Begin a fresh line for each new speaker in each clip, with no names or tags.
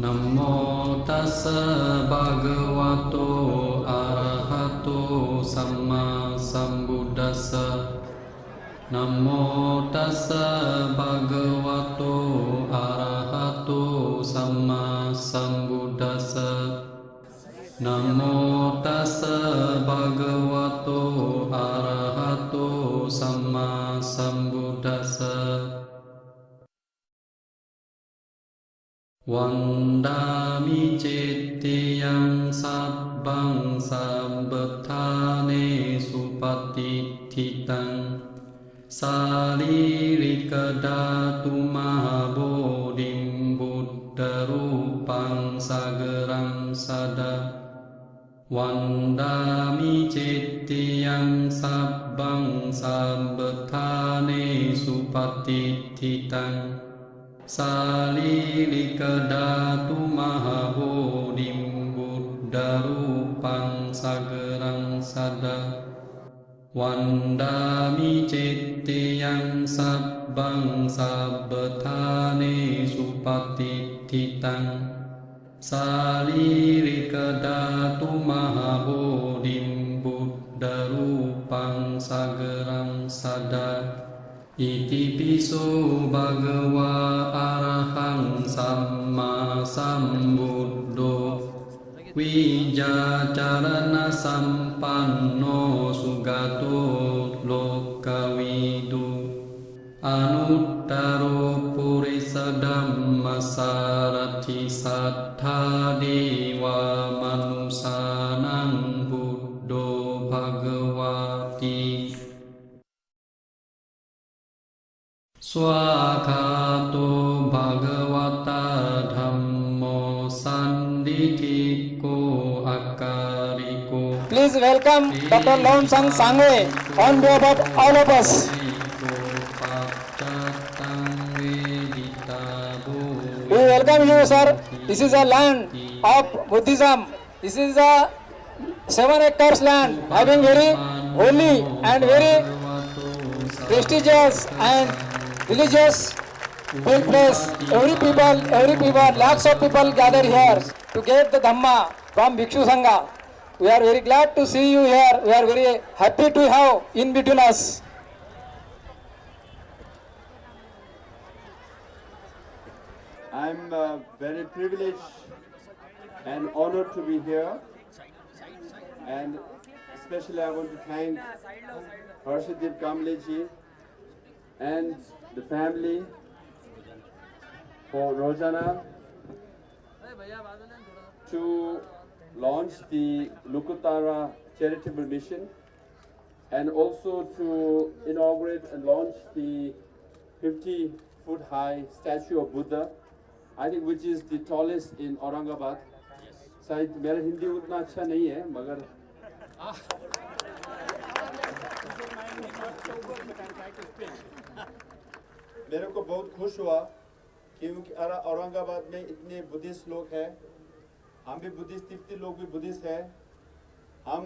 नमो तस् भगवतो अरहतो सम्मा सम्बुद्दस्स नमो तस् भगवतो अरहतो सम्मा सम्बुद्दस्स नमो तस् भगवतो अरहतो सम्मा सम्बुद्दस्स वन्दामि चेत्तेयं सब्बं सब्बथानेषु पतिष्ठितं शारीरिकधातुमहाबोधिं बुद्धरूपं सगरं सदा वन्दामि चेत्तेयं सब्बं सब्बथानेषु पतिष्ठितं शारीरिकधातुमहाबोधिं बुद्धरूपं सगरं सदा वन्दामि चेत्तेयं सब्बं सब्बथानेषु पतिष्ठितं शारीरिकधातुमहाबोधिं बुद्धरूपं सगरं सदा इतिपिसो भगवा अरहं सम्मा सम्बुद्धो विजाचरणसम्पन्नो सुगतो लोकविदु अनुत्तरो पुरुषधम्मसारथि सत्था देवा मनुषाणां बुद्धो भगवति स्वाखातो भगवता धम्मो सन्दिठिको अकारिको
Please welcome Dr. Lomsang Sangwe on behalf of all of us. We welcome you, sir. This is a land of Buddhism. This is a 7 hectares land having very holy and very prestigious and religious place. Every people, lakhs of people gather here to get the Dhamma from Bhikshu Sangha. We are very glad to see you here. We are very happy to have in between us.
I'm very privileged and honored to be here, and especially I want to thank Harshadip Kamleji and the family for Rojana to launch the Lukutara charitable mission, and also to inaugurate and launch the 50-foot high statue of Buddha, I think which is the tallest in Aurangabad. शायद मेरा हिंदी उतना अच्छा नहीं है मगर मेरे को बहुत खुश हुआ क्योंकि औरंगाबाद में इतने बुद्धिस्ट लोग हैं, हम भी बुद्धिस्ट, तिब्बती लोग भी बुद्धिस्ट हैं, हम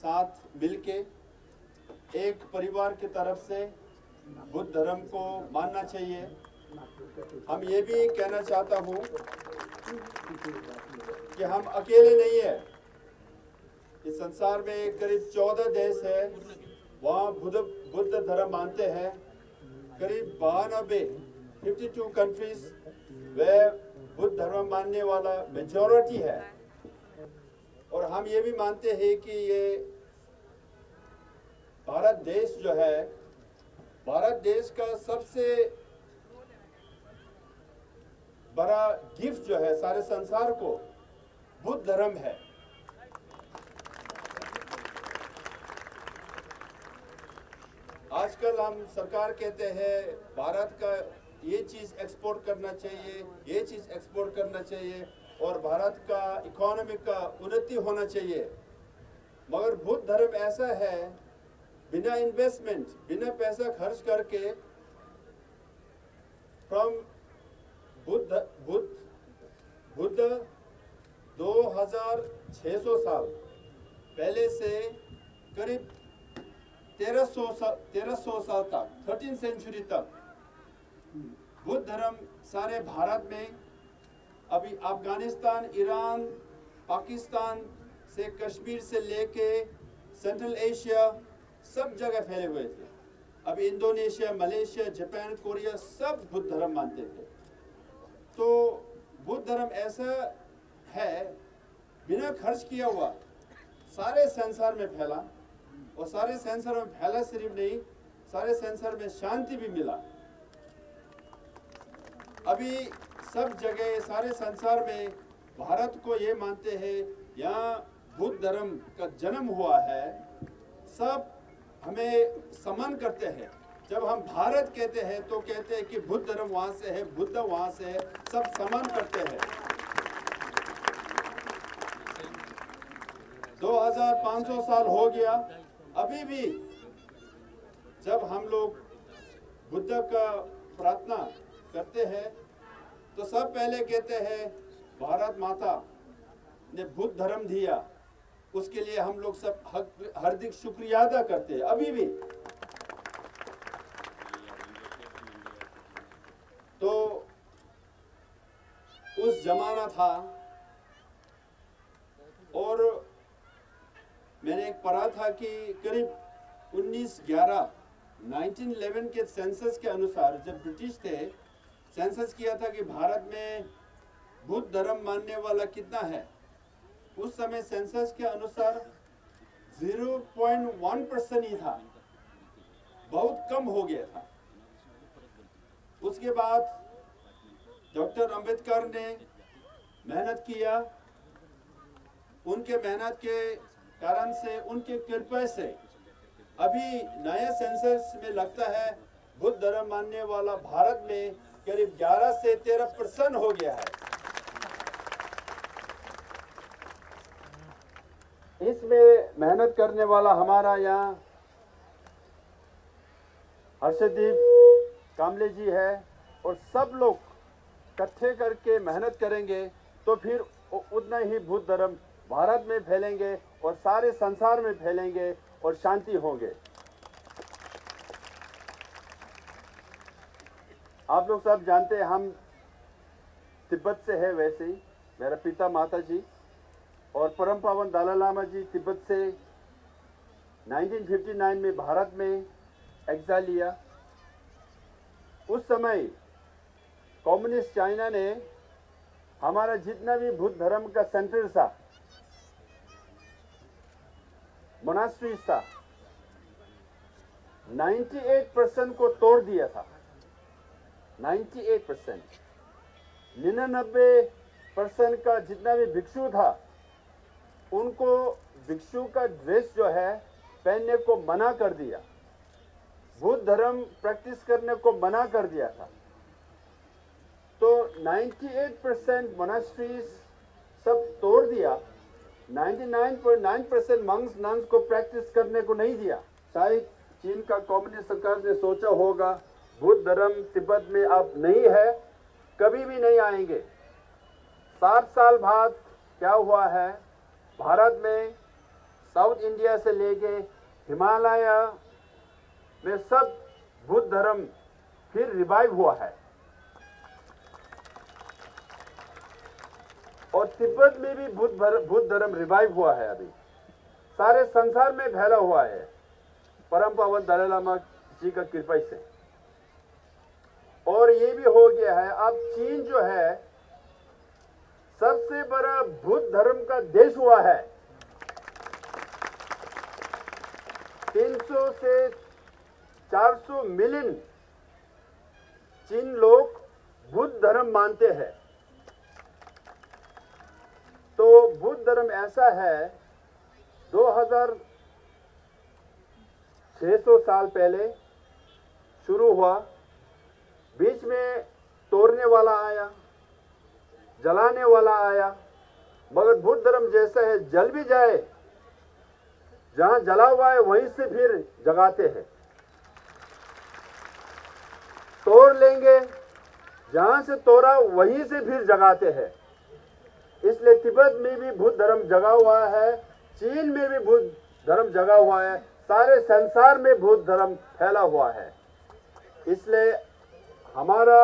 साथ मिलके एक परिवार की तरफ से बुद्ध धर्म को मानना चाहिए। हम ये भी कहना चाहता हूँ कि हम अकेले नहीं है। इस संसार में करीब 14 देश है, वहाँ बुद्ध धर्म मानते हैं। करीब 52 कंट्रीज वे बुद्ध धर्म मानने वाला मेजॉरिटी है। और हम ये भी मानते हैं कि ये भारत देश जो है, भारत देश का सबसे बड़ा गिफ्ट जो है सारे संसार को बुद्ध धर्म है। आजकल हम सरकार कहते हैं भारत का ये चीज एक्सपोर्ट करना चाहिए, ये चीज एक्सपोर्ट करना चाहिए और भारत का इकोनॉमी का उन्नति होना चाहिए, मगर बुद्ध धर्म ऐसा है बिना इन्वेस्टमेंट, बिना पैसा खर्च करके फ्रॉम बुद्ध 2600 साल पहले से करीब 1300 साल तक, 13th सेंचुरी तक बुद्ध धर्म सारे भारत में अभी अफगानिस्तान, ईरान, पाकिस्तान से कश्मीर से लेके सेंट्रल एशिया सब जगह फैले हुए थे। अभी इंडोनेशिया, मलेशिया, जापान, कोरिया सब बुद्ध धर्म मानते थे। तो बुद्ध धर्म ऐसा है बिना खर्च किया हुआ सारे संसार में फैला, और सारे संसार में फैला सिर्फ नहीं, सारे संसार में शांति भी मिला। अभी सब जगह सारे संसार में भारत को ये मानते हैं यहाँ बुद्ध धर्म का जन्म हुआ है। सब हमें सम्मान करते हैं। जब हम भारत कहते हैं तो कहते हैं कि बुद्ध धर्म वहाँ से है, बुद्ध वहाँ से है, सब सम्मान करते हैं। 2500 साल हो गया, अभी भी जब हम लोग बुद्ध का प्रार्थना करते हैं तो सब पहले कहते हैं भारत माता ने बुद्ध धर्म दिया, उसके लिए हम लोग सब हार्दिक शुक्रिया अदा करते हैं अभी भी। तो उस जमाना था, और मैंने एक पढ़ा था कि करीब 1911 के सेंसस के अनुसार, जब ब्रिटिश थे सेंसस किया था कि भारत में बुद्ध धर्म मानने वाला कितना है, उस समय सेंसस के अनुसार 0.1% ही था, बहुत कम हो गया था। उसके बाद डॉक्टर अंबेडकर ने मेहनत किया, उनके मेहनत के कारण से, उनके कृपा से अभी नए सेंसस में लगता है बुद्ध धर्म मानने वाला भारत में करीब 11 से 13% हो गया है। इसमें मेहनत करने वाला हमारा यहाँ हर्षदीप कामले जी है, और सब लोग इकट्ठे करके मेहनत करेंगे तो फिर उतना ही बुद्ध धर्म भारत में फैलेंगे और सारे संसार में फैलेंगे और शांति होंगे। आप लोग सब जानते हैं हम तिब्बत से है, वैसे ही मेरा पिता माता जी और परम पावन दलाई लामा जी तिब्बत से 1959 में भारत में एग्जाइल लिया। उस समय कम्युनिस्ट चाइना ने हमारा जितना भी बुद्ध धर्म का सेंटर था, मोनास्ट्रीज था, 98% को तोड़ दिया था। 98%, 99% का जितना भी भिक्षु था उनको भिक्षु का ड्रेस जो है पहनने को मना कर दिया, बुद्ध धर्म प्रैक्टिस करने को मना कर दिया था। तो 98% मोनास्ट्रीज सब तोड़ दिया, 99.9% मंक्स नन्स को प्रैक्टिस करने को नहीं दिया। शायद चीन का कम्युनिस्ट सरकार ने सोचा होगा बुद्ध धर्म तिब्बत में अब नहीं है, कभी भी नहीं आएंगे। 60 साल बाद क्या हुआ है, भारत में साउथ इंडिया से लेके हिमालय में सब बुद्ध धर्म फिर रिवाइव हुआ है, और तिब्बत में भी बुद्ध धर्म रिवाइव हुआ है। अभी सारे संसार में फैला हुआ है परम पावन दलाई लामा जी का कृपा से। और ये भी हो गया है, अब चीन जो है सबसे बड़ा बुद्ध धर्म का देश हुआ है। 300 से 400 मिलियन चीन लोग बुद्ध धर्म मानते हैं। तो बुद्ध धर्म ऐसा है, 2600 साल पहले शुरू हुआ, बीच में तोड़ने वाला आया, जलाने वाला आया, मगर बुद्ध धर्म जैसा है, जल भी जाए, जहां जला हुआ है वहीं से फिर जगाते हैं। तोड़ लेंगे, जहां से तोड़ा वहीं से फिर जगाते हैं। इसलिए तिब्बत में भी बुद्ध धर्म जगा हुआ है, चीन में भी बुद्ध धर्म जगा हुआ है, सारे संसार में बुद्ध धर्म फैला हुआ है। इसलिए हमारा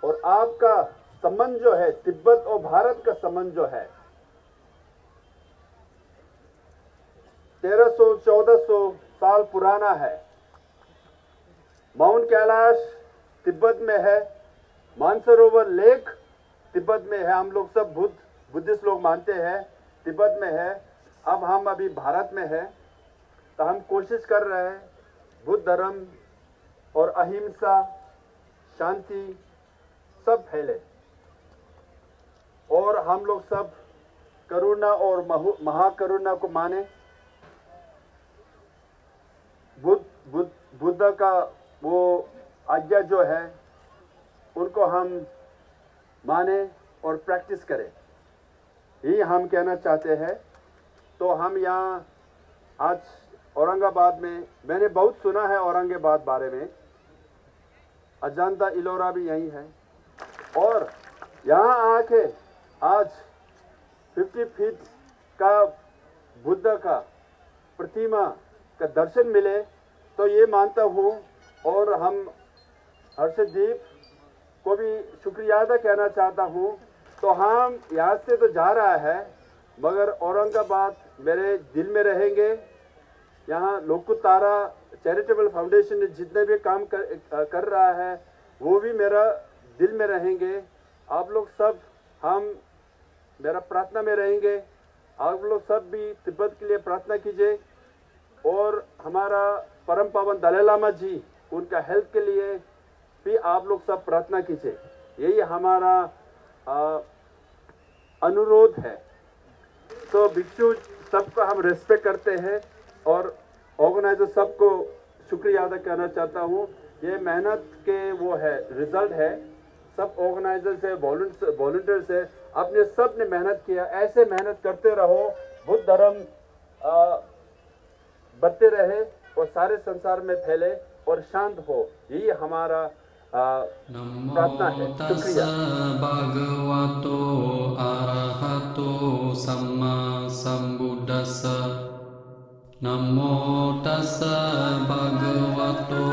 और आपका संबंध जो है, तिब्बत और भारत का संबंध जो है 1300-1400 साल पुराना है। माउंट कैलाश तिब्बत में है, मानसरोवर लेक तिब्बत में है। हम लोग सब बुद्धिस्ट लोग मानते हैं तिब्बत में है। अब हम अभी भारत में है, तो हम कोशिश कर रहे हैं बुद्ध धर्म और अहिंसा, शांति सब फैले, और हम लोग सब करुणा और महाकरुणा को माने। बुद्ध का वो आज्ञा जो है उनको हम माने और प्रैक्टिस करें, यही हम कहना चाहते हैं। तो हम यहाँ आज औरंगाबाद में, मैंने बहुत सुना है औरंगाबाद बारे में, अजंता इलोरा भी यही है, और यहाँ आके आज 50 फीट का बुद्ध का प्रतिमा का दर्शन मिले, तो ये मानता हूँ। और हम हर्षदीप को भी शुक्रिया अदा कहना चाहता हूँ। तो हम यहाँ से तो जा रहा है, मगर औरंगाबाद मेरे दिल में रहेंगे। यहाँ लोकुतारा चैरिटेबल फाउंडेशन जितने भी काम कर रहा है वो भी मेरा दिल में रहेंगे। आप लोग सब हम मेरा प्रार्थना में रहेंगे। आप लोग सब भी तिब्बत के लिए प्रार्थना कीजिए, और हमारा परम पावन दलाई लामा जी, उनका हेल्थ के लिए भी आप लोग सब प्रार्थना कीजिए। यही हमारा अनुरोध है। तो भिक्षु सबका हम रेस्पेक्ट करते हैं, और ऑर्गेनाइजर सबको शुक्रिया अदा करना चाहता हूँ। ये मेहनत के वो है, रिजल्ट है। सब ऑर्गेनाइजर्स है, वॉलंटियर्स है, अपने सब ने मेहनत किया। ऐसे मेहनत करते रहो, बुद्ध धर्म बढ़ते रहे और सारे संसार में फैले और शांत हो, यही हमारा प्रार्थना है। शुक्रिया।
भगवतो अरहतो सम्मा सम्बुद्दस्स। नमो तस्स भगवतो